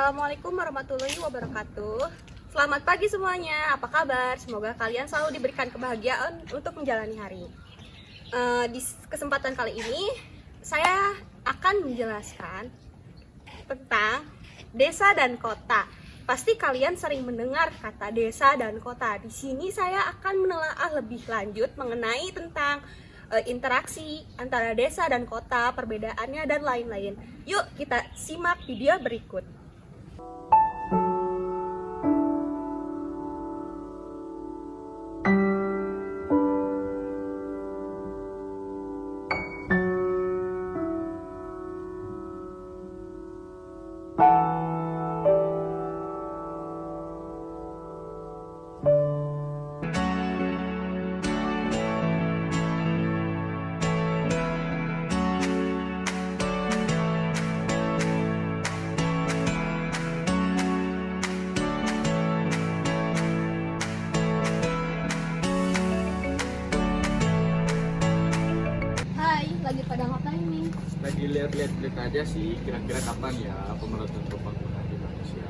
Assalamualaikum warahmatullahi wabarakatuh. Selamat pagi semuanya, apa kabar? Semoga kalian selalu diberikan kebahagiaan untuk menjalani hari. Di kesempatan kali ini, saya akan menjelaskan tentang desa dan kota. Pasti kalian sering mendengar kata desa dan kota. Di sini saya akan menelaah lebih lanjut mengenai tentang interaksi antara desa dan kota, perbedaannya dan lain-lain. Yuk kita simak video berikut. Lagi pada ngapain nih? Lagi lihat-lihat berita aja sih, kira-kira kapan ya pemerataan pembangunan di Indonesia.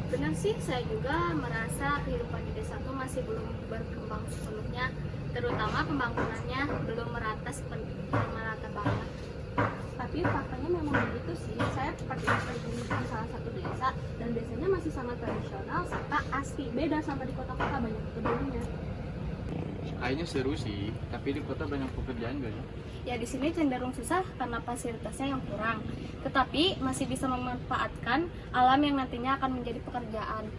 Benar sih, saya juga merasa kehidupan di desa itu masih belum berkembang sepenuhnya, terutama pembangunannya belum merata banget. Tapi faktanya memang begitu sih. Saya pernah pergi di salah satu desa dan desanya masih sangat tradisional serta asli, beda sama di kota-kota banyak kebunnya. Kayaknya seru sih, tapi di kota banyak pekerjaan gak sih? Ya di sini cenderung susah karena fasilitasnya yang kurang, tetapi masih bisa memanfaatkan alam yang nantinya akan menjadi pekerjaan.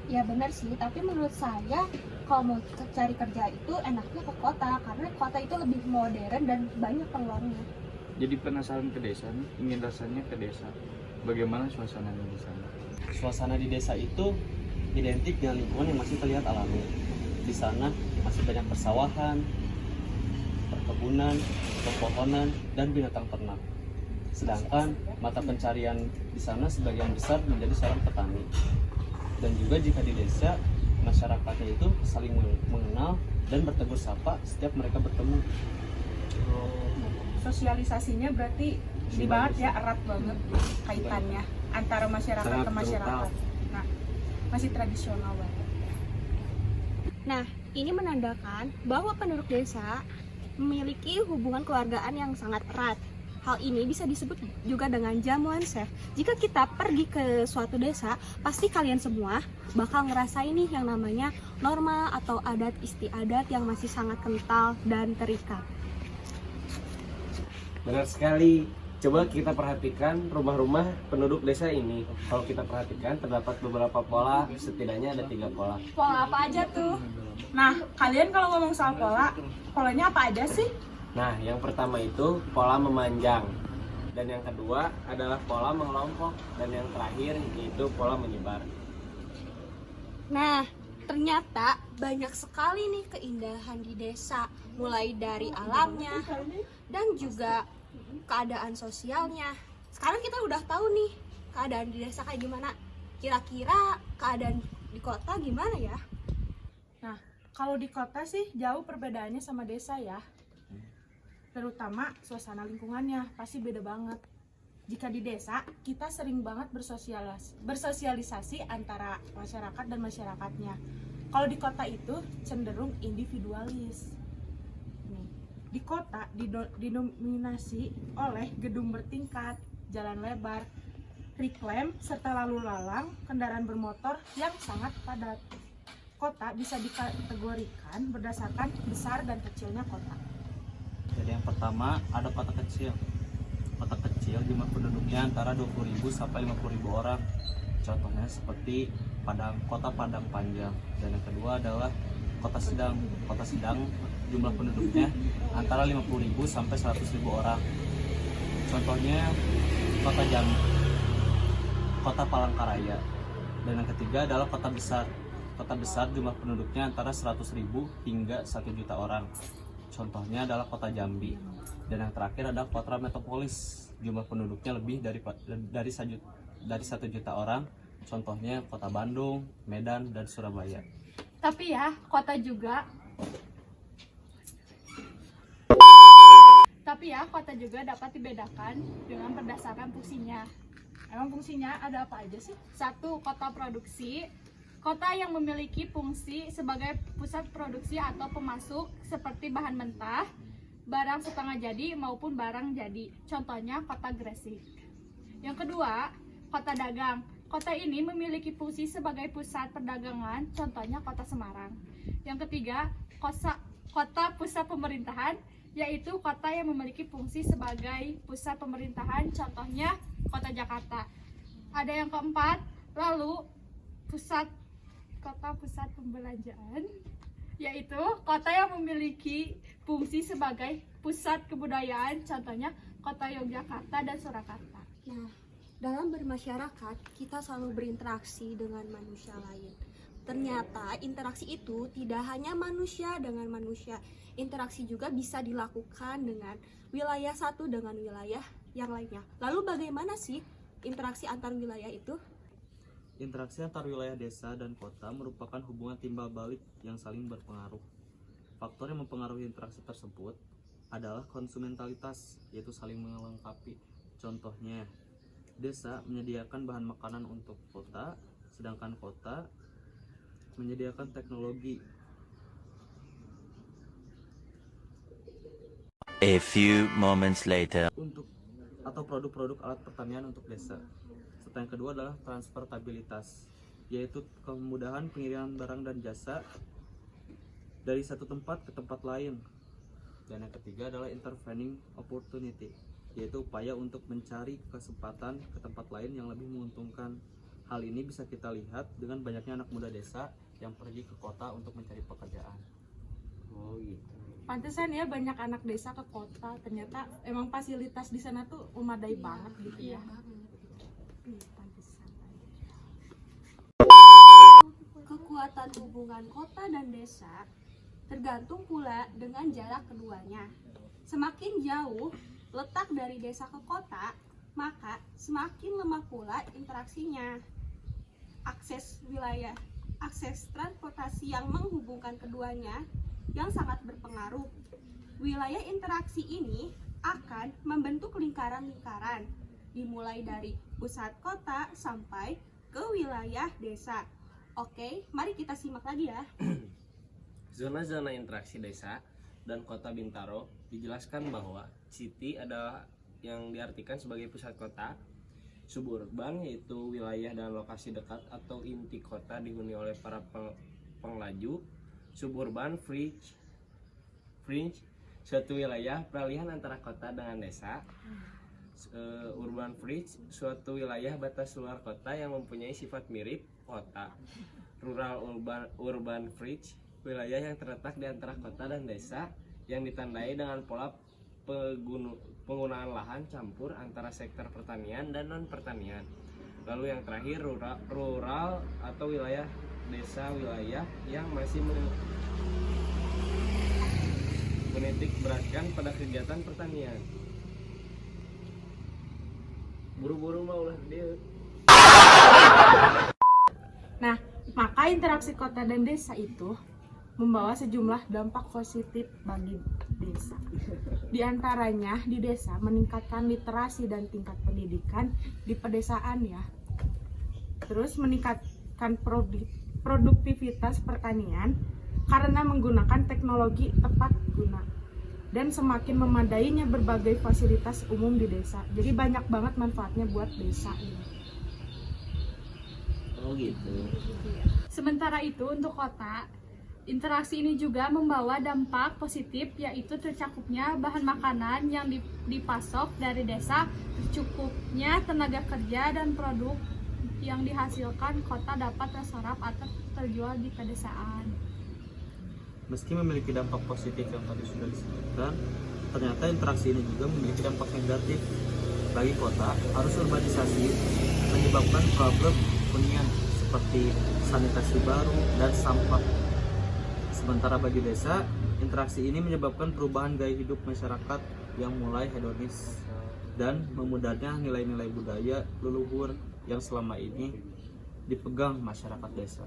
Ya benar sih, tapi menurut saya kalau mau cari kerja itu enaknya ke kota karena kota itu lebih modern dan banyak peluangnya. Jadi penasaran ke desa nih, ingin rasanya ke desa. Bagaimana suasananya di sana? Suasana di desa itu identik dengan lingkungan yang masih terlihat alami. Di sana masih banyak persawahan, perkebunan, pepohonan, dan binatang ternak. Sedangkan mata pencarian di sana sebagian besar menjadi seorang petani. Dan juga jika di desa, masyarakatnya itu saling mengenal dan bertegur sapa setiap mereka bertemu. Sosialisasinya berarti di banget ya, erat banget kaitannya antara masyarakat Sangat ke masyarakat. kental. Nah, masih tradisional banget. Nah, ini menandakan bahwa penduduk desa memiliki hubungan keluargaan yang sangat erat. Hal ini bisa disebut juga dengan jamuan chef. Jika kita pergi ke suatu desa, pasti kalian semua bakal ngerasain nih yang namanya norma atau adat istiadat yang masih sangat kental dan terikat. Benar sekali. Coba kita perhatikan rumah-rumah penduduk desa ini. Kalau kita perhatikan terdapat beberapa pola, setidaknya ada 3 pola. Pola apa aja tuh? Nah, kalian kalau ngomong soal polanya apa aja sih? Nah, yang pertama itu pola memanjang. Dan yang kedua adalah pola mengelompok. Dan yang terakhir yaitu pola menyebar. Nah, ternyata banyak sekali nih keindahan di desa, mulai dari alamnya dan juga keadaan sosialnya. Sekarang kita udah tahu nih keadaan di desa kayak gimana. Kira-kira keadaan di kota gimana ya? Nah, kalau di kota sih jauh perbedaannya sama desa ya. Terutama suasana lingkungannya pasti beda banget. Jika di desa, kita sering banget bersosialisasi antara masyarakat dan masyarakatnya. Kalau di kota itu cenderung individualis. Nih, di kota didominasi oleh gedung bertingkat, jalan lebar, reklam, serta lalu lalang kendaraan bermotor yang sangat padat. Kota bisa dikategorikan berdasarkan besar dan kecilnya kota. Jadi yang pertama ada kota kecil. Kota kecil jumlah penduduknya antara 20.000 sampai 50.000 orang. Contohnya seperti kota Padang Panjang. Dan yang kedua adalah kota sedang. Kota sedang jumlah penduduknya antara 50.000 sampai 100.000 orang. Contohnya kota Jambi, kota Palangkaraya. Dan yang ketiga adalah kota besar. Kota besar jumlah penduduknya antara 100.000 hingga 1 juta orang. Contohnya adalah kota Jambi. Dan yang terakhir adalah kota metropolis. Jumlah penduduknya lebih dari 1 juta orang. Contohnya kota Bandung, Medan, dan Surabaya. Tapi ya, kota juga dapat dibedakan dengan berdasarkan fungsinya. Emang fungsinya ada apa aja sih? 1. Kota produksi. Kota yang memiliki fungsi sebagai pusat produksi atau pemasok seperti bahan mentah, barang setengah jadi maupun barang jadi. Contohnya kota Gresik. Yang kedua, kota dagang. Kota ini memiliki fungsi sebagai pusat perdagangan, contohnya kota Semarang. Yang ketiga, kota pusat pemerintahan, yaitu kota yang memiliki fungsi sebagai pusat pemerintahan, contohnya kota Jakarta. Ada yang keempat, lalu kota pusat pembelanjaan, yaitu kota yang memiliki fungsi sebagai pusat kebudayaan, contohnya kota Yogyakarta dan Surakarta. Nah, dalam bermasyarakat, kita selalu berinteraksi dengan manusia lain. Ternyata interaksi itu tidak hanya manusia dengan manusia. Interaksi juga bisa dilakukan dengan wilayah satu dengan wilayah yang lainnya. Lalu bagaimana sih interaksi antar wilayah itu? Interaksi antar wilayah desa dan kota merupakan hubungan timbal balik yang saling berpengaruh. Faktor yang mempengaruhi interaksi tersebut adalah konsumentalitas, yaitu saling melengkapi. Contohnya, desa menyediakan bahan makanan untuk kota, sedangkan kota menyediakan teknologi. A few moments later. Atau produk-produk alat pertanian untuk desa. Serta yang kedua adalah transportabilitas, yaitu kemudahan pengiriman barang dan jasa dari satu tempat ke tempat lain. Dan yang ketiga adalah intervening opportunity, yaitu upaya untuk mencari kesempatan ke tempat lain yang lebih menguntungkan. Hal ini bisa kita lihat dengan banyaknya anak muda desa yang pergi ke kota untuk mencari pekerjaan. Oh gitu. Pantesan ya banyak anak desa ke kota, ternyata emang fasilitas di sana tuh memadai banget gitu ya. Pantesan. Kekuatan hubungan kota dan desa tergantung pula dengan jarak keduanya. Semakin jauh letak dari desa ke kota, maka semakin lemah pula interaksinya. Akses transportasi yang menghubungkan keduanya yang sangat berpengaruh. Wilayah interaksi ini akan membentuk lingkaran-lingkaran, dimulai dari pusat kota sampai ke wilayah desa. Oke, mari kita simak lagi ya. Zona-zona interaksi desa dan kota Bintaro dijelaskan bahwa city adalah yang diartikan sebagai pusat kota, suburban yaitu wilayah dan lokasi dekat atau inti kota dihuni oleh para penglaju, suburban fringe suatu wilayah peralihan antara kota dengan desa, urban fringe suatu wilayah batas luar kota yang mempunyai sifat mirip kota, rural urban fringe wilayah yang terletak di antara kota dan desa yang ditandai dengan pola penggunaan lahan campur antara sektor pertanian dan non pertanian. Lalu yang terakhir rural atau wilayah desa wilayah yang masih menitik beratkan pada kegiatan pertanian. Buru-buru mau ulah dia. Nah, maka interaksi kota dan desa itu membawa sejumlah dampak positif bagi desa. Di antaranya di desa meningkatkan literasi dan tingkat pendidikan di pedesaan ya. Terus meningkatkan produktivitas pertanian karena menggunakan teknologi tepat guna. Dan semakin memadainya berbagai fasilitas umum di desa. Jadi banyak banget manfaatnya buat desa ini. Oh gitu. Sementara itu untuk kota, interaksi ini juga membawa dampak positif, yaitu tercakupnya bahan makanan yang dipasok dari desa, tercukupnya tenaga kerja dan produk yang dihasilkan kota dapat terserap atau terjual di pedesaan. Meski memiliki dampak positif yang tadi sudah disebutkan, ternyata interaksi ini juga memiliki dampak negatif. Bagi kota, arus urbanisasi menyebabkan problem hunian seperti sanitasi baru dan sampah. Sementara bagi desa, interaksi ini menyebabkan perubahan gaya hidup masyarakat yang mulai hedonis dan memudahnya nilai-nilai budaya leluhur yang selama ini dipegang masyarakat desa.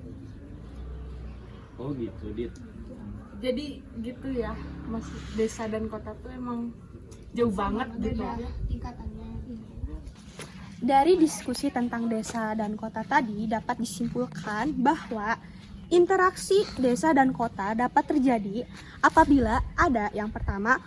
Oh gitu, Dit. Jadi gitu ya, maksud desa dan kota tuh emang jauh banget gitu ya. Tingkatannya. Dari diskusi tentang desa dan kota tadi dapat disimpulkan bahwa interaksi desa dan kota dapat terjadi apabila ada yang pertama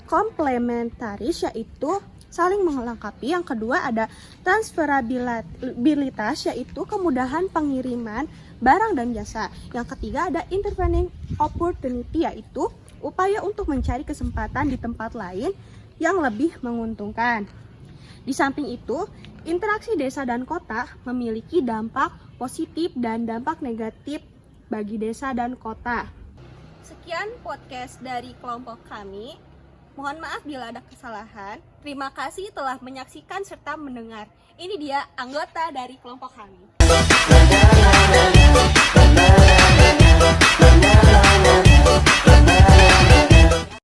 komplementaris, yaitu saling melengkapi. Yang kedua ada transferabilitas, yaitu kemudahan pengiriman barang dan jasa. Yang ketiga ada intervening opportunity, yaitu upaya untuk mencari kesempatan di tempat lain yang lebih menguntungkan. Di samping itu, interaksi desa dan kota memiliki dampak positif dan dampak negatif bagi desa dan kota. Sekian podcast dari kelompok kami. Mohon maaf bila ada kesalahan. Terima kasih telah menyaksikan serta mendengar. Ini dia anggota dari kelompok kami.